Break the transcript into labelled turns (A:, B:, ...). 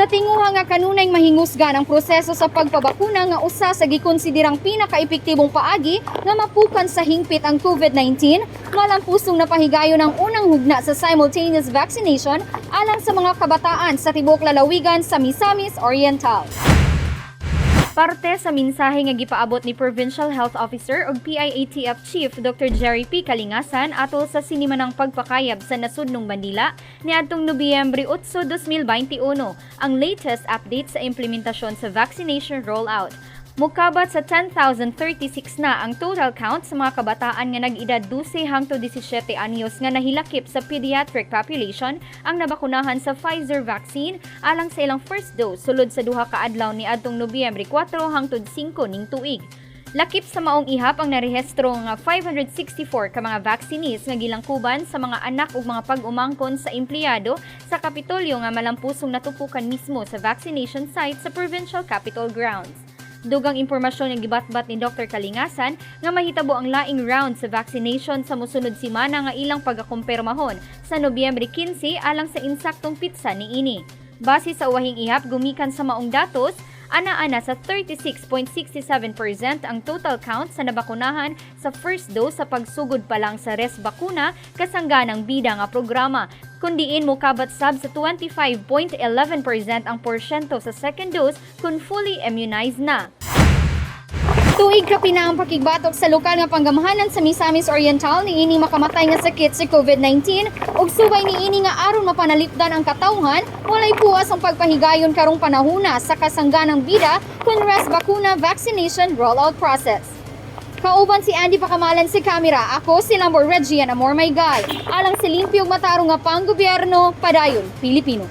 A: Sa tinguha nga kanunay mahingusgan ang proseso sa pagpabakuna nga usa sa gikonsiderang pinaka-epektibong paagi nga mapukan sa hingpit ang COVID-19, malampusong napahigayon ang unang hugna sa simultaneous vaccination alang sa mga kabataan sa tibuok lalawigan sa Misamis Oriental. Parte sa mensahe nga gipaabot ni Provincial Health Officer ug PIATF Chief Dr. Jerry P. Kalingasan atol sa sinimanang pagpakayab sa nasudnong bandila niadtong Nobyembre 8, 2021 ang latest update sa implementasyon sa vaccination rollout. Mukabat sa 10,036 na ang total count sa mga kabataan nga nag-edad 12 hangtod 17 anyos nga nahilakip sa pediatric population ang nabakunahan sa Pfizer vaccine alang sa ilang first dose sulod sa duha ka adlaw ni adtong Nobyembre 4 hangtod 5 ning tuig. Lakip sa maong ihap ang narehistro nga 564 ka mga vaccinees nga gilangkuban sa mga anak ug mga pag-umangkon sa empleyado sa Kapitolyo nga malampusong natupukan mismo sa vaccination site sa Provincial Capitol grounds. Dugang impormasyon nga gibatbat ni Dr. Kalingasan nga mahitabo ang laing round sa vaccination sa mosunod semana nga ilang pagakumpirmahon sa Nobyembre 15 alang sa insaktong pitsa niini. Base sa uwahing ihap gumikan sa maong datos, ana-ana sa 36.67% ang total count sa nabakunahan sa first dose sa pagsugod pa lang sa res bakuna kasangganang bida nga programa. Kundiin mo kabat sab sa 25.11% ang porsyento sa second dose kung fully immunized na. Tuig kapina ang pakigbatok sa lokal nga panggamahanan sa Misamis Oriental niini makamatay nga sakit sa COVID-19 ug subay niini nga aron mapanalipdan ang katawhan, walay puwas ang pagpahigayon karong panahuna sa kasangganang bida kun res bakuna vaccination rollout process. Kauban si Andy Pakamalan si kamera, ako si Lambor Regian Amor Maygay. Alang si limpyog matarong nga panggobyerno, padayon Pilipino.